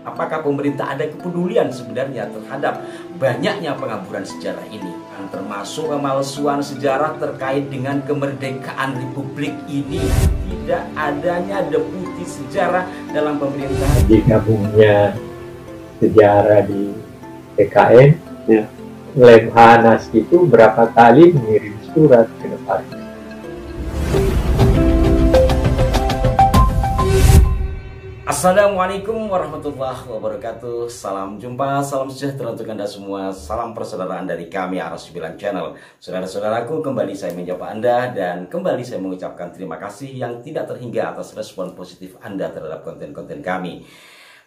Apakah pemerintah ada kepedulian sebenarnya terhadap banyaknya pengaburan sejarah ini, termasuk pemalsuan sejarah terkait dengan kemerdekaan Republik ini? Tidak adanya deputi sejarah dalam pemerintahan. Digabungnya sejarah di PKN, ya. Lemhanas itu berapa kali mengirim surat ke depan. Assalamualaikum warahmatullahi wabarakatuh. Salam jumpa, salam sejahtera untuk Anda semua. Salam persaudaraan dari kami Aras9 Channel. Saudara-saudaraku, kembali saya menjawab Anda dan kembali saya mengucapkan terima kasih yang tidak terhingga atas respon positif Anda terhadap konten-konten kami.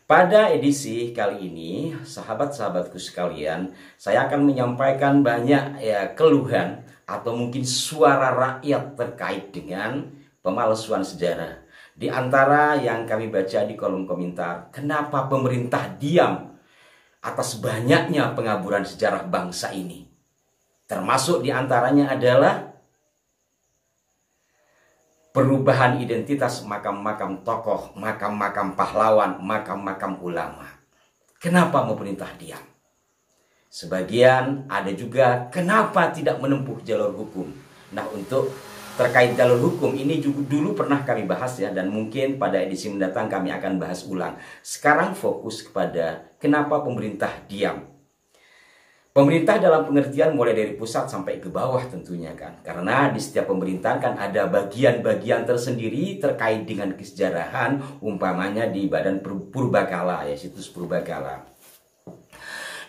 Pada edisi kali ini, sahabat-sahabatku sekalian, saya akan menyampaikan banyak keluhan atau mungkin suara rakyat terkait dengan pemalsuan sejarah. Di antara yang kami baca di kolom komentar, kenapa pemerintah diam atas banyaknya pengaburan sejarah bangsa ini? Termasuk di antaranya adalah perubahan identitas makam-makam tokoh, makam-makam pahlawan, makam-makam ulama. Kenapa pemerintah diam? Sebagian ada juga kenapa tidak menempuh jalur hukum. Nah, untuk terkait jalur hukum ini juga dulu pernah kami bahas ya, dan mungkin pada edisi mendatang kami akan bahas ulang. Sekarang fokus kepada kenapa pemerintah diam. Pemerintah dalam pengertian mulai dari pusat sampai ke bawah tentunya kan. Karena di setiap pemerintahan kan ada bagian-bagian tersendiri terkait dengan kesejarahan, umpamanya di Badan Purbakala ya, situs Purbakala.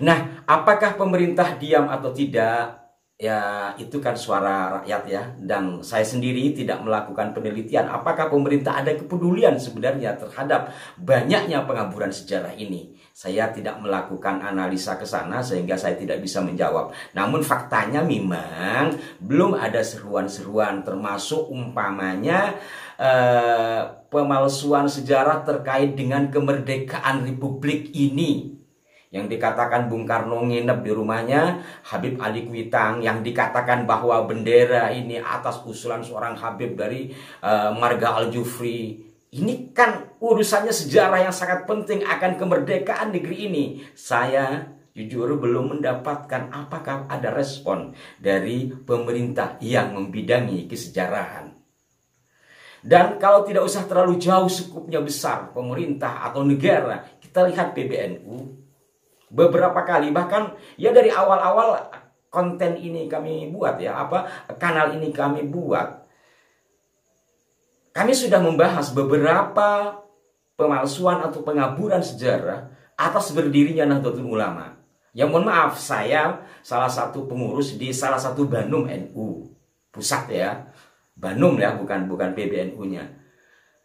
Nah, apakah pemerintah diam atau tidak? Ya, itu kan suara rakyat ya. Dan saya sendiri tidak melakukan penelitian apakah pemerintah ada kepedulian sebenarnya terhadap banyaknya pengaburan sejarah ini. Saya tidak melakukan analisa ke sana sehingga saya tidak bisa menjawab. Namun faktanya memang belum ada seruan-seruan, termasuk umpamanya pemalsuan sejarah terkait dengan kemerdekaan Republik ini. Yang dikatakan Bung Karno nginep di rumahnya Habib Ali Kuitang, yang dikatakan bahwa bendera ini atas usulan seorang Habib dari Marga Al-Jufri. Ini kan urusannya sejarah yang sangat penting akan kemerdekaan negeri ini. Saya jujur belum mendapatkan apakah ada respon dari pemerintah yang membidangi kesejarahan. Dan kalau tidak usah terlalu jauh skupnya besar, pemerintah atau negara, kita lihat PBNU. Beberapa kali, bahkan ya dari awal-awal konten ini kami buat ya, kanal ini kami buat, kami sudah membahas beberapa pemalsuan atau pengaburan sejarah atas berdirinya Nahdlatul Ulama. Yang mohon maaf, saya salah satu pengurus di salah satu Banum NU pusat ya, Banum ya, bukan PBNU-nya.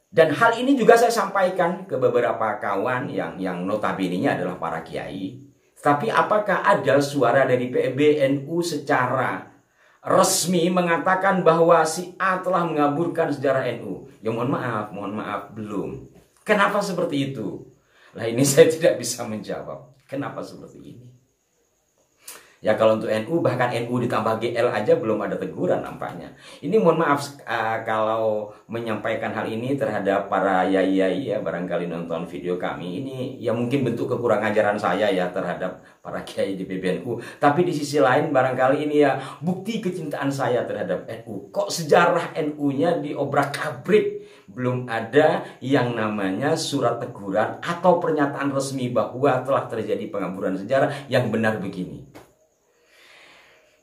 Dan hal ini juga saya sampaikan ke beberapa kawan yang notabene-nya adalah para kiai. Tapi apakah ada suara dari PBNU secara resmi mengatakan bahwa si A telah mengaburkan sejarah NU? Ya mohon maaf, belum. Kenapa seperti itu? Nah, ini saya tidak bisa menjawab. Kenapa seperti ini? Ya kalau untuk NU, bahkan NU ditambah GL aja belum ada teguran nampaknya. Ini mohon maaf kalau menyampaikan hal ini terhadap para yai-yai ya, barangkali nonton video kami ini ya mungkin bentuk kekurang ajaran saya ya terhadap para kiai di PBNU. Tapi di sisi lain barangkali ini ya bukti kecintaan saya terhadap NU. Kok sejarah NU-nya diobrak-abrik, belum ada yang namanya surat teguran atau pernyataan resmi bahwa telah terjadi pengaburan sejarah yang benar begini.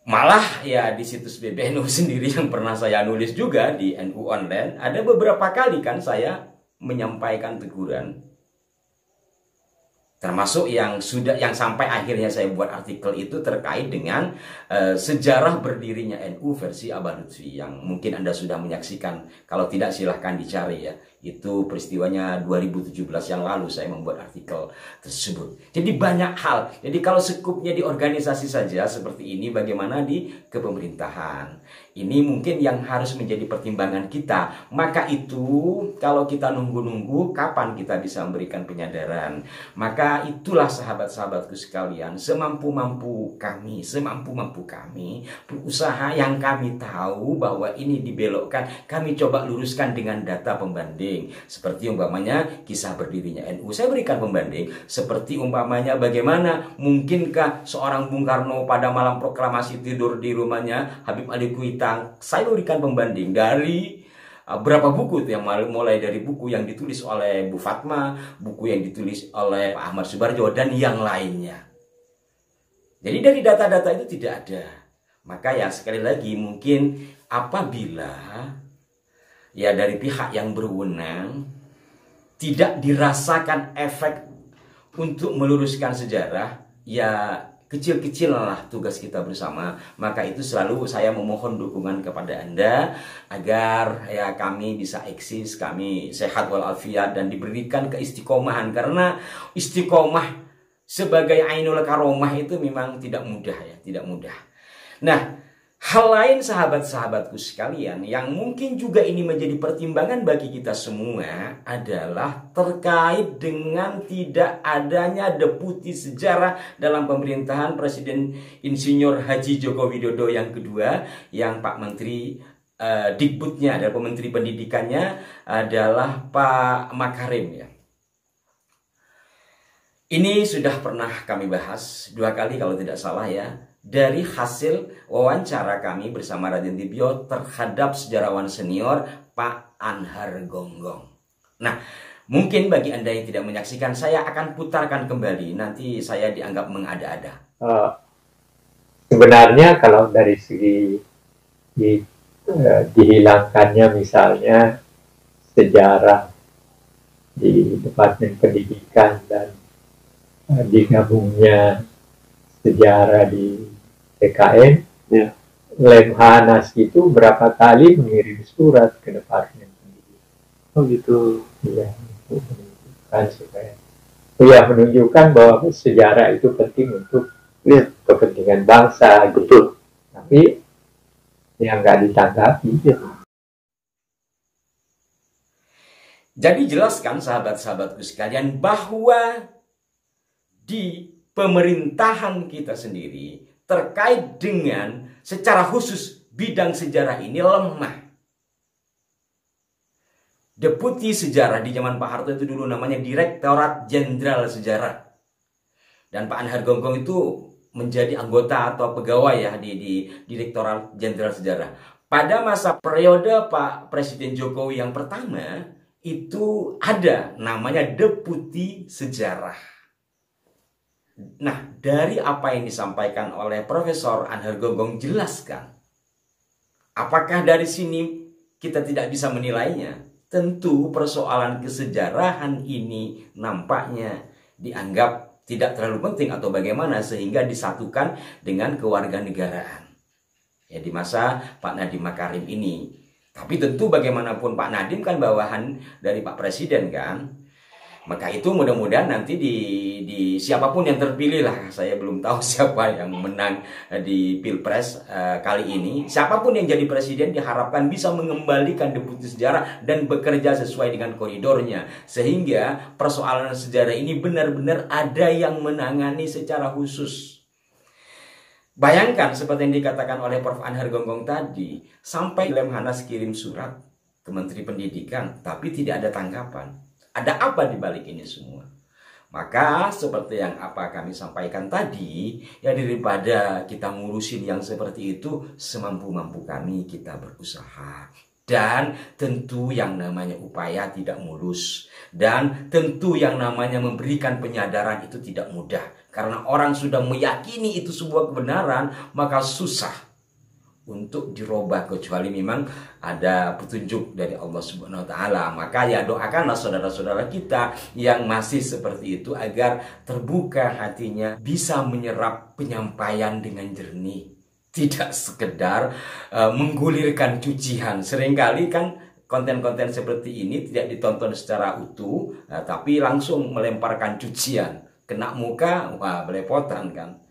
Malah ya di situs PBNU sendiri yang pernah saya nulis juga di NU Online, ada beberapa kali kan saya menyampaikan teguran. Termasuk yang sampai akhirnya saya buat artikel itu terkait dengan sejarah berdirinya NU versi Abah Lutfi, yang mungkin Anda sudah menyaksikan. Kalau tidak silahkan dicari ya. Itu peristiwanya 2017 yang lalu saya membuat artikel tersebut. Jadi banyak hal. Jadi kalau sekupnya di organisasi saja seperti ini, bagaimana di kepemerintahan? Ini mungkin yang harus menjadi pertimbangan kita. Maka itu kalau kita nunggu-nunggu kapan kita bisa memberikan penyadaran. Maka itulah sahabat-sahabatku sekalian, semampu-mampu kami berusaha yang kami tahu bahwa ini dibelokkan, kami coba luruskan dengan data pembanding. Seperti umpamanya kisah berdirinya NU, saya berikan pembanding. Seperti umpamanya bagaimana mungkinkah seorang Bung Karno pada malam proklamasi tidur di rumahnya Habib Ali Kuitang. Saya berikan pembanding dari berapa buku itu, yang mulai dari buku yang ditulis oleh Bu Fatma, buku yang ditulis oleh Pak Ahmad Subarjo, dan yang lainnya. Jadi dari data-data itu tidak ada. Maka ya sekali lagi mungkin apabila ya dari pihak yang berwenang tidak dirasakan efek untuk meluruskan sejarah, ya kecil-kecil lah tugas kita bersama. Maka itu selalu saya memohon dukungan kepada Anda agar ya kami bisa eksis, kami sehat walafiat dan diberikan keistiqomahan. Karena istiqomah sebagai ainul karomah itu memang tidak mudah ya, tidak mudah. Nah, hal lain sahabat-sahabatku sekalian yang mungkin juga ini menjadi pertimbangan bagi kita semua adalah terkait dengan tidak adanya deputi sejarah dalam pemerintahan Presiden Insinyur Haji Joko Widodo yang kedua, yang Pak Menteri Dikbudnya adalah Menteri Pendidikannya adalah Pak Makarim ya. Ini sudah pernah kami bahas 2 kali kalau tidak salah ya, dari hasil wawancara kami bersama Raden Dibyo terhadap sejarawan senior Pak Anhar Gonggong. Nah, mungkin bagi Anda yang tidak menyaksikan, saya akan putarkan kembali, nanti saya dianggap mengada-ada. Sebenarnya kalau dari segi dihilangkannya misalnya sejarah di Departemen Pendidikan dan digabungnya sejarah di TKN, ya. Lemhanas itu berapa kali mengirim surat ke Departemen Pendidikan. Oh gitu. Ya, untuk menunjukkan supaya, ya menunjukkan bahwa sejarah itu penting untuk Ya. kepentingan bangsa, gitu. Betul. Tapi yang nggak ditanggapi. Ya. Jadi jelaskan sahabat-sahabatku sekalian bahwa di pemerintahan kita sendiri terkait dengan secara khusus bidang sejarah ini lemah. Deputi sejarah di zaman Pak Harto itu dulu namanya Direktorat Jenderal Sejarah. Dan Pak Anhar Gonggong itu menjadi anggota atau pegawai ya di Direktorat Jenderal Sejarah. Pada masa periode Pak Presiden Jokowi yang pertama itu ada namanya Deputi Sejarah. Nah, dari apa yang disampaikan oleh Profesor Anhar Gonggong jelaskan, apakah dari sini kita tidak bisa menilainya? Tentu persoalan kesejarahan ini nampaknya dianggap tidak terlalu penting atau bagaimana sehingga disatukan dengan kewarganegaraan. Ya di masa Pak Nadiem Makarim ini. Tapi tentu bagaimanapun Pak Nadiem kan bawahan dari Pak Presiden kan. Maka itu mudah-mudahan nanti di siapapun yang terpilih lah, saya belum tahu siapa yang menang di Pilpres kali ini. Siapapun yang jadi presiden diharapkan bisa mengembalikan deputi sejarah dan bekerja sesuai dengan koridornya. Sehingga persoalan sejarah ini benar-benar ada yang menangani secara khusus. Bayangkan seperti yang dikatakan oleh Prof. Anhar Gonggong tadi, sampai Lemhanas kirim surat ke Menteri Pendidikan, tapi tidak ada tanggapan. Ada apa di balik ini semua? Maka seperti yang apa kami sampaikan tadi, ya daripada kita ngurusin yang seperti itu, semampu-mampu kami kita berusaha. Dan tentu yang namanya upaya tidak mulus. Dan tentu yang namanya memberikan penyadaran itu tidak mudah. Karena orang sudah meyakini itu sebuah kebenaran, maka susah untuk dirubah kecuali memang ada petunjuk dari Allah Subhanahu wa taala. Maka ya doakanlah saudara-saudara kita yang masih seperti itu agar terbuka hatinya, bisa menyerap penyampaian dengan jernih, tidak sekedar menggulirkan cucian. Seringkali kan konten-konten seperti ini tidak ditonton secara utuh, tapi langsung melemparkan cucian, kena muka, wah belepotan kan.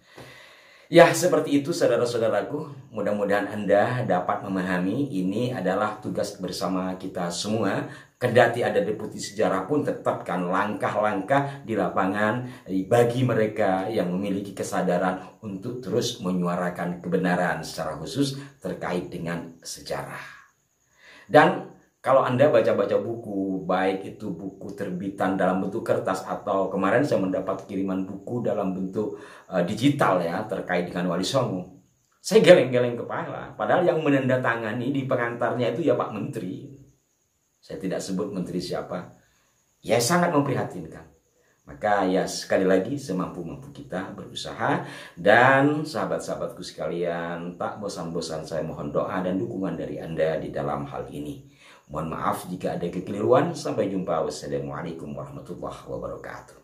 Ya, seperti itu saudara-saudaraku. Mudah-mudahan Anda dapat memahami ini adalah tugas bersama kita semua. Kendati ada deputi sejarah pun tetapkan langkah-langkah di lapangan bagi mereka yang memiliki kesadaran untuk terus menyuarakan kebenaran secara khusus terkait dengan sejarah. Dan kalau Anda baca-baca buku, baik itu buku terbitan dalam bentuk kertas atau kemarin saya mendapat kiriman buku dalam bentuk digital ya terkait dengan Wali Songo. Saya geleng-geleng kepala, padahal yang menandatangani di pengantarnya itu ya Pak Menteri. Saya tidak sebut menteri siapa. Ya sangat memprihatinkan. Maka ya sekali lagi semampu-mampu kita berusaha. Dan sahabat-sahabatku sekalian, tak bosan-bosan saya mohon doa dan dukungan dari Anda di dalam hal ini. Mohon maaf jika ada kekeliruan. Sampai jumpa. Wassalamualaikum warahmatullahi wabarakatuh.